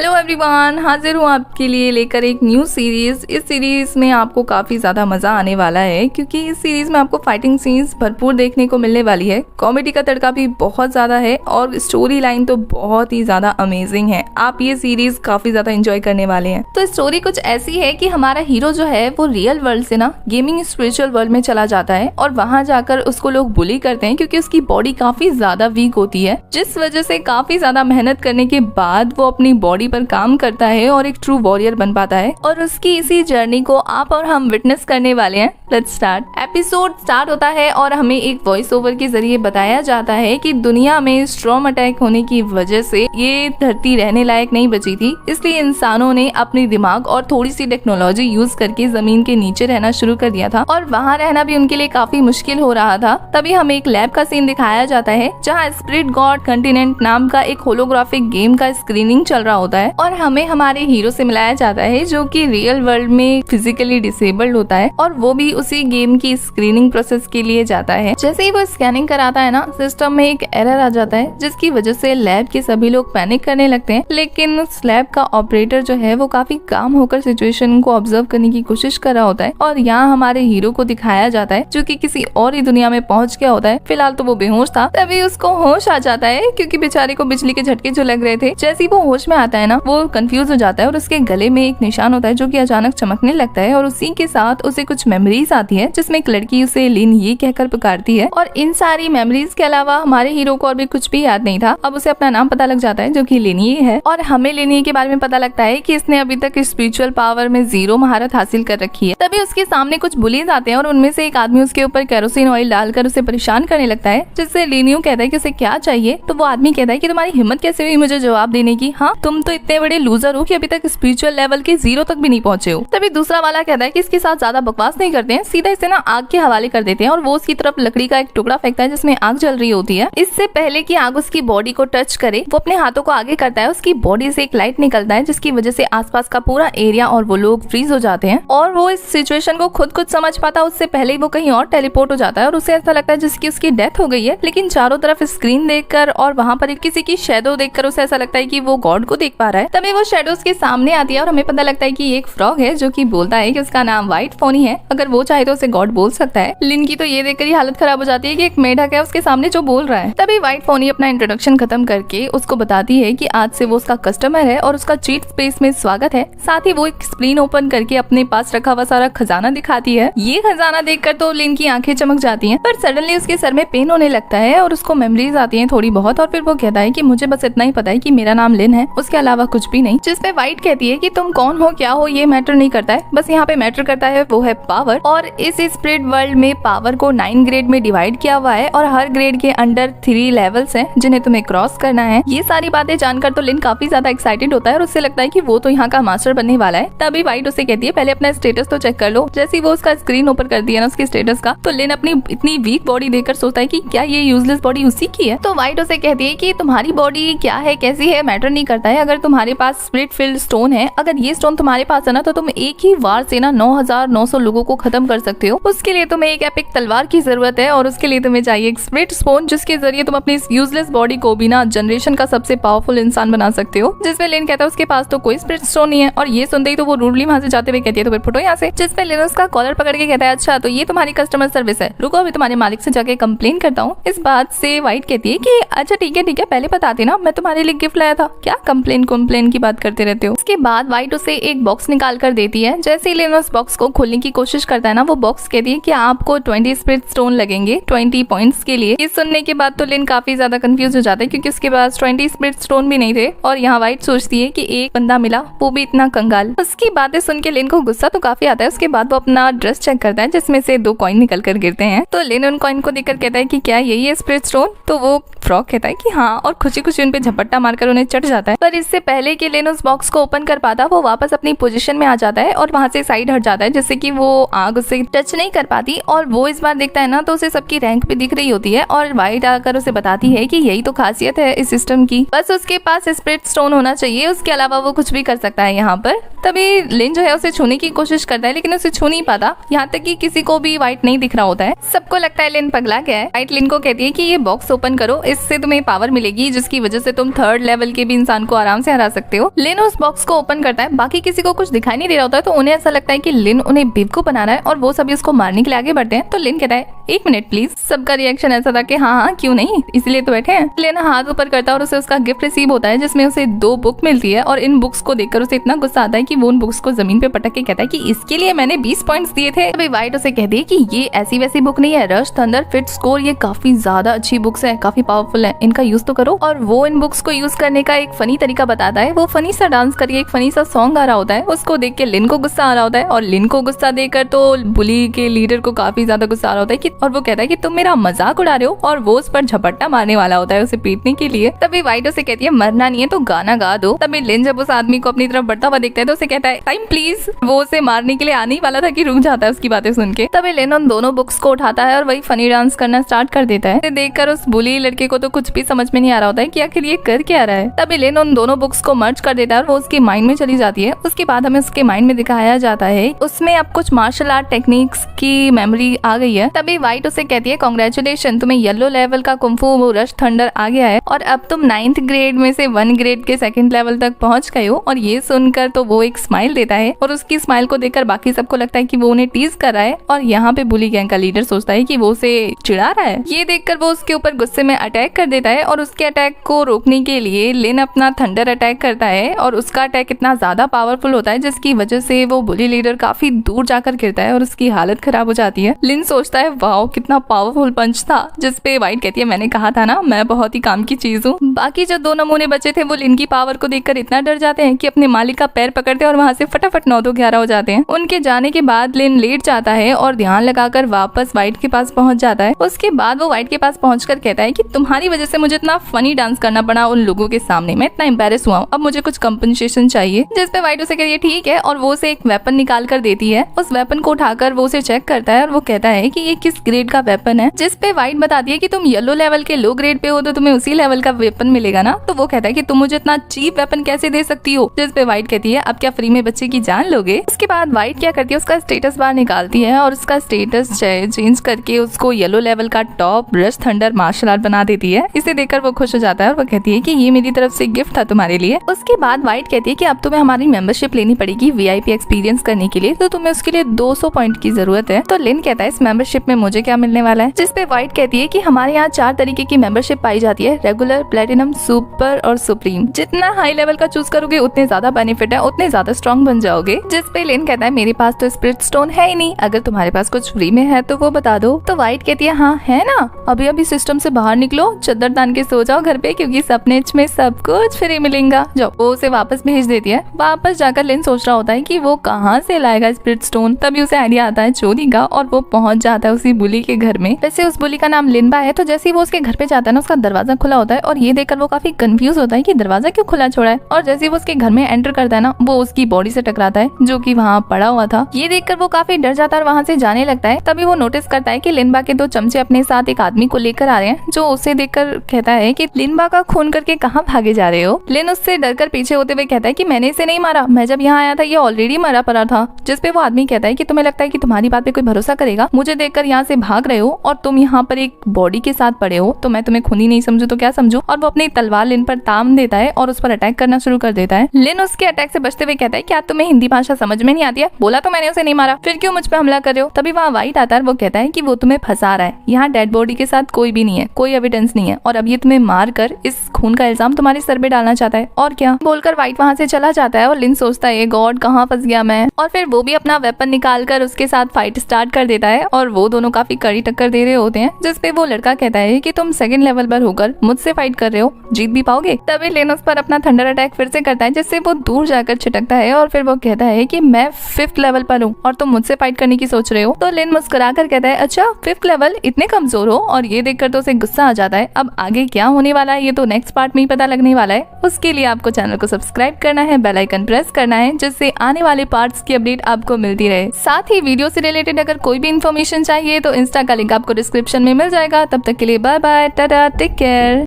Hello everyone, हाजिर हूँ आपके लिए लेकर एक न्यू सीरीज। इस सीरीज में आपको काफी ज्यादा मजा आने वाला है क्योंकि इस सीरीज में आपको फाइटिंग सीन्स भरपूर देखने को मिलने वाली है। कॉमेडी का तड़का भी बहुत ज्यादा है और स्टोरी लाइन तो बहुत ही ज्यादा अमेजिंग है। आप ये सीरीज काफी ज्यादा एंजॉय करने वाले हैं। तो स्टोरी कुछ ऐसी है कि हमारा हीरो जो है वो रियल वर्ल्ड से ना गेमिंग स्पिरिचुअल वर्ल्ड में चला जाता है और वहाँ जाकर उसको लोग बुली करते हैं क्योंकि उसकी बॉडी काफी ज्यादा वीक होती है, जिस वजह से काफी ज्यादा मेहनत करने के बाद वो अपनी बॉडी पर काम करता है और एक ट्रू वॉरियर बन पाता है। और उसकी इसी जर्नी को आप और हम विटनेस करने वाले हैं। Let's start. एपिसोड स्टार्ट होता है और हमें एक वॉइस ओवर के जरिए बताया जाता है कि दुनिया में स्टॉर्म अटैक होने की वजह से ये धरती रहने लायक नहीं बची थी, इसलिए इंसानों ने अपने दिमाग और थोड़ी सी टेक्नोलॉजी यूज करके जमीन के नीचे रहना शुरू कर दिया था और वहाँ रहना भी उनके लिए काफी मुश्किल हो रहा था। तभी हमें एक लैब का सीन दिखाया जाता है जहाँ स्पिरिट गॉड कंटिनेंट नाम का एक होलोग्राफिक गेम का स्क्रीनिंग चल रहा होता है और हमें हमारे हीरो से मिलाया जाता है जो कि रियल वर्ल्ड में फिजिकली डिसेबल्ड होता है और वो भी उसी गेम की स्क्रीनिंग प्रोसेस के लिए जाता है। जैसे ही वो स्कैनिंग कराता है ना, सिस्टम में एक एरर आ जाता है जिसकी वजह से लैब के सभी लोग पैनिक करने लगते हैं, लेकिन उस लैब का ऑपरेटर जो है वो काफी काम होकर सिचुएशन को ऑब्जर्व करने की कोशिश कर रहा होता है और यहाँ हमारे हीरो को दिखाया जाता है जो कि किसी और ही दुनिया में पहुंच गया होता है। फिलहाल तो वो बेहोश था, तभी उसको होश आ जाता है क्योंकि बेचारे को बिजली के झटके जो लग रहे थे। जैसे ही वो होश में आता है ना, वो कंफ्यूज हो जाता है और उसके गले में एक निशान होता है जो कि अचानक चमकने लगता है और उसी के साथ उसे कुछ मेमोरीज आती है जिसमें एक लड़की उसे लिन ये कहकर पुकारती है। और इन सारी मेमोरीज के अलावा हमारे हीरो को और भी कुछ भी याद नहीं था। अब उसे अपना नाम पता लग जाता है जो कि लिन ये है और हमें लिन ये के बारे में पता लगता है कि इसने अभी तक स्पिरिचुअल पावर में 0 महारत हासिल कर रखी है। तभी उसके सामने कुछ बुलीज आते हैं और उनमें से एक आदमी उसके ऊपर केरोसिन ऑयल डालकर उसे परेशान करने लगता है, जिससे लिन यूं कहता है कि उसे क्या चाहिए। तो वो आदमी कहता है कि तुम्हारी हिम्मत कैसे हुई मुझे जवाब देने की? हाँ, तुम तो इतने बड़े लूजर हो कि अभी तक स्पिरिचुअल लेवल के 0 तक भी नहीं पहुंचे हो। तभी दूसरा वाला कहता है कि इसके साथ ज्यादा बकवास नहीं करते हैं, सीधा इसे ना आग के हवाले कर देते हैं और वो उसकी तरफ लकड़ी का एक टुकड़ा फेंकता है जिसमें आग जल रही होती है। इससे पहले कि आग उसकी बॉडी को टच करे, वो अपने हाथों को आगे करता है, उसकी बॉडी से एक लाइट निकलता है जिसकी वजह से आसपास का पूरा एरिया और वो लोग फ्रीज हो जाते हैं और वो इस सिचुएशन को खुद समझ पाता उससे पहले ही वो कहीं और टेलीपोर्ट हो जाता है और उसे ऐसा लगता है जिसकी उसकी डेथ हो गई है। लेकिन चारों तरफ स्क्रीन देखकर और वहाँ पर किसी की शेडो देखकर उसे ऐसा लगता है कि वो गॉड को देख पा रहा है। तभी वो शेडो उसके सामने आती है और हमें पता लगता है कि एक फ्रॉग है जो कि बोलता है कि उसका नाम व्हाइट फोनी है, अगर वो चाहे तो उसे गॉड बोल सकता है। लिन की तो ये देखकर ही हालत खराब हो जाती है कि एक मेढक है उसके सामने जो बोल रहा है। तभी व्हाइट फोनी अपना इंट्रोडक्शन खत्म करके उसको बताती है कि आज से वो उसका कस्टमर है और उसका चीट स्पेस में स्वागत है। साथ ही वो एक स्क्रीन ओपन करके अपने पास रखा हुआ सारा खजाना दिखाती है। ये खजाना देखकर तो लिन की आंखें चमक जाती हैं, पर सडनली उसके सर में पेन होने लगता है और उसको मेमोरीज आती हैं थोड़ी बहुत और फिर वो कहता है कि मुझे बस इतना ही पता है कि मेरा नाम लिन है, उसके अलावा कुछ भी नहीं। जिसपे व्हाइट कहती है कि तुम कौन हो, क्या हो, ये मैटर नहीं करता है, बस यहाँ पे मैटर करता है वो है पावर। और इस स्पिरिट वर्ल्ड में पावर को 9 ग्रेड में डिवाइड किया हुआ है और हर ग्रेड के अंडर 3 लेवल्स हैं जिन्हें तुम्हें क्रॉस करना है। ये सारी बातें जानकर तो लिन काफी ज्यादा एक्साइटेड होता है और उससे लगता है कि वो तो यहाँ का मास्टर बनने वाला है। तभी व्हाइट उसे कहती है पहले अपना स्टेटस तो चेक कर लो। जैसे ही वो उसका स्क्रीन ओपन कर दिया ना उसके स्टेटस का, तो लिन अपनी इतनी वीक बॉडी देखकर सोचता है कि क्या ये यूजलेस बॉडी उसी की है। तो व्हाइट उसे कहती है कि तुम्हारी बॉडी क्या है, कैसी है, मैटर नहीं करता है, अगर तुम्हारे पास स्पिरिट फील्ड स्टोन है, अगर ये स्टोन तुम्हारे पास है ना तो तुम एक ही वार से ना 9900 लोगों को खत्म कर सकते हो। उसके लिए तुम्हें एक एपिक तलवार की जरूरत है और उसके लिए तुम्हें चाहिए एक स्पिरिट स्टोन जिसके जरिए तुम अपनी यूजलेस बॉडी को भी ना जनरेशन का सबसे पावरफुल इंसान बना सकते हो। जिसपे लिन कहता है उसके पास तो कोई स्पिरिट स्टोन नहीं है और ये सुनते ही तो वो रूडली वहां से जाते हुए कहती है तो फिर फुटो यहाँ से। जिसपे लिन उसका कॉलर पकड़ के कहता है अच्छा तो ये तुम्हारी कस्टमर सर्विस है, रुको अभी तुम्हारे मालिक से जाके कंप्लेन करता हूँ। इस बात से व्हाइट कहती है कि अच्छा ठीक है पहले बता देना, मैं तुम्हारे लिए गिफ्ट लाया था, क्या कंप्लेन की बात करते रहते हो। उसके बाद व्हाइट उसे एक बॉक्स निकाल कर देती है। जैसे ही लिन उस बॉक्स को खोलने की कोशिश करता है ना, वो बॉक्स कहती है कि आपको 20 स्पिरिट स्टोन लगेंगे 20 पॉइंट्स के लिए। ये सुनने के बाद तो लिन काफी ज्यादा कंफ्यूज हो जाता है क्योंकि उसके पास 20 स्पिरिट स्टोन भी नहीं थे और यहाँ व्हाइट सोचती है कि एक बंदा मिला वो भी इतना कंगाल। उसकी बातें सुन के लिन को गुस्सा तो काफी आता है। उसके बाद वो अपना ड्रेस चेक करता है जिसमें से 2 कॉइन निकल कर गिरते हैं। तो लिन उन कॉइन को देखकर कहता है कि क्या यही है स्पिरिट स्टोन? तो वो फ्रॉग कहता है कि हाँ और खुशी खुशी उन पे झपट्टा मारकर उन्हें चढ़ जाता है। पर इससे पहले कि लिन उस बॉक्स को ओपन कर पाता, वो वापस अपनी पोजीशन में आ जाता है और वहां से साइड हट जाता है जिससे कि वो आग उससे टच नहीं कर पाती। और वो इस बार देखता है ना तो उसे सबकी रैंक भी दिख रही होती है और व्हाइट आकर उसे बताती है कि यही तो खासियत है इस सिस्टम की, बस उसके पास स्पिरिट स्टोन होना चाहिए, उसके अलावा वो कुछ भी कर सकता है यहाँ पर। तभी लिन जो है उसे छूने की कोशिश करता है लेकिन उसे छू नहीं पाता, यहाँ तक कि किसी को भी व्हाइट नहीं दिख रहा होता है। सबको लगता है लिन पगला गया है। व्हाइट लिन को कहती है कि ये बॉक्स ओपन करो, इससे तुम्हें पावर मिलेगी जिसकी वजह से तुम 3rd लेवल के भी इंसान को आराम से हरा सकते हो। लिन उस बॉक्स को ओपन करता है, बाकी किसी को कुछ दिखाई नहीं दे रहा होता है तो उन्हें ऐसा लगता है कि लिन उन्हें बेवकूफ बना रहा है और वो सभी उसको मारने के लिए आगे बढ़ते हैं। तो लिन कहता है 1 मिनट प्लीज। सबका रिएक्शन ऐसा था कि हाँ क्यों नहीं, इसलिए तो बैठे हैं। लिन हाथ ऊपर करता है और उसे उसका गिफ्ट रिसीव होता है जिसमें उसे 2 बुक मिलती है और इन बुक्स को देखकर उसे इतना गुस्सा आता है कि वो उन बुक्स को जमीन पे पटक के कहता है कि इसके लिए मैंने 20 पॉइंट्स दिए थे। अभी व्हाइट उसे कहती है कि ये ऐसी वैसी बुक नहीं है, रश थंडर फिट स्कोर, ये काफी ज्यादा अच्छी बुक्स है, काफी पावरफुल है, इनका यूज तो करो। और वो इन बुक्स को यूज करने का एक फनी तरीका बताता है। वो फनी सा डांस करके एक फनी सा सॉन्ग आ रहा होता है, उसको देख के लिन को गुस्सा आ रहा होता है और लिन को गुस्सा देकर तो बुली के लीडर को काफी ज्यादा गुस्सा आ रहा होता है कि और वो कहता है कि तुम मेरा मजाक उड़ा रहे हो और वो उस पर झपट्टा मारने वाला होता है उसे पीटने के लिए। तभी व्हाइट उसे कहती है मरना नहीं है तो गाना गा दो। तभी लिन जब उस आदमी को अपनी तरफ बढ़ता हुआ देखता है तो उसे कहता है टाइम प्लीज। वो उसे मारने के लिए आने ही वाला था कि रुक जाता है उसकी बातें सुन के। तभी लिन उन दोनों बुक्स को उठाता है और वही फनी डांस करना स्टार्ट कर देता है। देखकर उस बुली लड़के को तो कुछ भी समझ में नहीं आ रहा होता है कि आखिर ये कर क्या रहा है। तभी लिन उन दोनों बुक्स को मर्ज कर देता है और वो उसके माइंड में चली जाती है। उसके बाद हमें उसके माइंड में दिखाया जाता है उसमें अब कुछ मार्शल आर्ट टेक्निक्स की मेमोरी आ गई है। तभी व्हाइट उसे कहती है कांग्रेचुलेशन, तुम्हें येलो लेवल का कुंफू रश थंडर आ गया है और अब तुम 9th ग्रेड में से 1 ग्रेड के 2nd लेवल तक पहुंच गए हो। और ये सुनकर तो वो एक स्माइल देता है और उसकी स्माइल को देखकर बाकी सबको लगता है कि वो उन्हें टीज कर रहा है। और यहाँ पे बुली गैंग का लीडर सोचता है कि वो उसे चिढ़ा रहा है। ये देखकर वो उसके ऊपर गुस्से में अटैक कर देता है और उसके अटैक को रोकने के लिए लिन अपना थंडर अटैक करता है और उसका अटैक इतना ज्यादा पावरफुल होता है जिसकी वजह से वो बुली लीडर काफी दूर जाकर गिरता है और उसकी हालत खराब हो जाती है। लिन सोचता है वाओ कितना पावरफुल पंच था, जिसपे व्हाइट कहती है मैंने कहा था ना मैं बहुत ही काम की चीज हूँ। बाकी जो 2 नमूने बचे थे वो लिन की पावर को देखकर इतना डर जाते हैं कि अपने मालिक का पैर पकड़ते हैं और वहाँ से फटाफट 9-2-11 हो जाते हैं। उनके जाने के बाद लिन लेट जाता है और ध्यान लगाकर वापस व्हाइट के पास पहुंच जाता है। उसके बाद वो व्हाइट के पास पहुंचकर कहता है कि तुम्हारी वजह से मुझे इतना फनी डांस करना पड़ा उन लोगों के सामने, मैं इतना एम्बैरेस हुआ हूँ, अब मुझे कुछ कंपनसेशन चाहिए। जिसपे व्हाइट उसे कहती है ठीक है और वो उसे एक वेपन निकाल कर देती है। उस वेपन को उठाकर वो उसे चेक करता है और वो कहता है कि ये किस ग्रेड का वेपन है। जिसपे व्हाइट बताती है कि तुम येलो लेवल के लो ग्रेड पे हो तो तुम्हें उसी लेवल का वेपन मिलेगा ना। तो वो कहता है कि तुम मुझे इतना चीप वेपन कैसे दे सकती हो। जिसपे व्हाइट कहती है अब क्या फ्री में बच्चे की जान लोगे। उसके बाद व्हाइट क्या करती है उसका स्टेटस बार निकालती है और उसका स्टेटस चेंज करके उसको येलो लेवल का top rush thunder martial art बना देती है। इसे देखकर वो खुश हो जाता है और वो कहती है कि ये मेरी तरफ से गिफ्ट था तुम्हारे लिए। उसके बाद व्हाइट कहती है कि अब तुम्हें हमारी मेंबरशिप लेनी पड़ेगी VIP एक्सपीरियंस करने के लिए, तो तुम्हें उसके लिए 200 पॉइंट की जरूरत है। तो लिन कहता है इस मेंबरशिप में मुझे क्या मिलने वाला है। जिसपे व्हाइट कहती है कि हमारे यहाँ 4 तरीके की मेंबरशिप पाई जाती है, रेगुलर, प्लेटिनम, सुपर और सुप्रीम। जितना हाई लेवल का चूज करोगे उतने ज्यादा बेनिफिट है, उतने ज्यादा स्ट्रॉन्ग बन जाओगे। जिसपे लिन कहता है मेरे पास तो स्पिरिट स्टोन है ही नहीं, अगर तुम्हारे पास कुछ फ्री में है तो वो बता दो। तो व्हाइट कहती है हाँ है ना, अभी अभी सिस्टम से बाहर निकलो, चद्दर तान के सो जाओ घर पे क्योंकि सपने में सब कुछ फ्री मिलेगा। जो वो उसे वापस भेज देती है। वापस जाकर लिन सोच रहा होता है कि वो कहाँ से लाएगा स्पिरिट स्टोन। तभी उसे आइडिया आता है चोरी का और वो पहुंच जाता है उसी बुली के घर में। वैसे उस बुली का नाम लिनबा है। तो जैसे ही वो उसके घर पे जाता है ना उसका दरवाजा खुला होता है और ये देखकर वो काफी कंफ्यूज होता है कि दरवाजा क्यों खुला छोड़ा है। और जैसे ही वो उसके घर में एंटर करता है ना वो उसकी बॉडी से टकराता है जो कि वहाँ पड़ा हुआ था। ये देखकर वो काफी डर जाता है और वहाँ से जाने लगता है। तभी वो नोटिस करता है कि लिनबा के 2 चमचे अपने साथ एक आदमी को लेकर आ रहे हैं, जो उसे देखकर कहता है कि लिनबा का खून करके कहाँ भागे जा रहे हो। लिन उससे डरकर पीछे होते हुए कहता है कि मैंने इसे नहीं मारा, मैं जब यहाँ आया था ये ऑलरेडी मरा पड़ा था। जिसपे वो आदमी कहता है कि तुम्हें लगता है कि तुम्हारी बात पे कोई भरोसा करेगा, मुझे देखकर यहाँ से भाग रहे हो और तुम यहाँ पर एक बॉडी के साथ पड़े हो, तो मैं तुम्हें खूनी नहीं समझू तो क्या समझू। और वो अपनी तलवार लिन पर ताम देता है और उस पर अटैक करना शुरू कर देता है। लिन उसके अटैक से बचते हुए कहता है क्या तुम्हें हिंदी भाषा समझ में नहीं आती है, बोला तो मैंने उसे नहीं मारा, फिर क्यों मुझ पे हमला कर रहे हो। तभी वहाँ व्हाइट आता है, वो कहता है कि वो तुम्हें फंसा रहा है, यहाँ डेड बॉडी के साथ कोई भी नहीं है, कोई एविडेंस नहीं है और अब ये तुम्हें मार कर इस खून का इल्जाम तुम्हारे सर पे डालना चाहता है और क्या बोलकर व्हाइट वहाँ से चला जाता है। और लिन सोचता है गॉड कहाँ फंस गया मैं। और फिर वो भी अपना वेपन निकाल कर उसके साथ फाइट स्टार्ट कर देता है और वो दोनों काफी कड़ी टक्कर दे रहे होते हैं। जिसपे वो लड़का कहता है कि तुम 2nd लेवल पर होकर मुझसे फाइट कर रहे हो, जीत भी पाओगे। तभी लिन उस पर अपना थंडर अटैक फिर से करता है जिससे वो दूर जाकर छिटकता है और फिर वो कहता है कि मैं 5th लेवल पर हूँ और तुम मुझसे फाइट करने की सोच रहे हो। तो लिन मुस्कुरा कर कहता है अच्छा 5th लेवल, इतने कमजोर हो। और ये देखकर तो उसे गुस्सा आ जाता है। अब आगे क्या होने वाला है ये तो नेक्स्ट पार्ट में ही पता लगने वाला है। उसके लिए आपको चैनल को सब्सक्राइब करना है, बेल आइकन प्रेस करना है जिससे आने वाले पार्ट्स की अपडेट आपको मिलती रहे। साथ ही वीडियो से रिलेटेड अगर कोई भी इन्फॉर्मेशन चाहिए तो इंस्टा का लिंक आपको डिस्क्रिप्शन में मिल जाएगा। तब तक के लिए bye bye, tata, take care.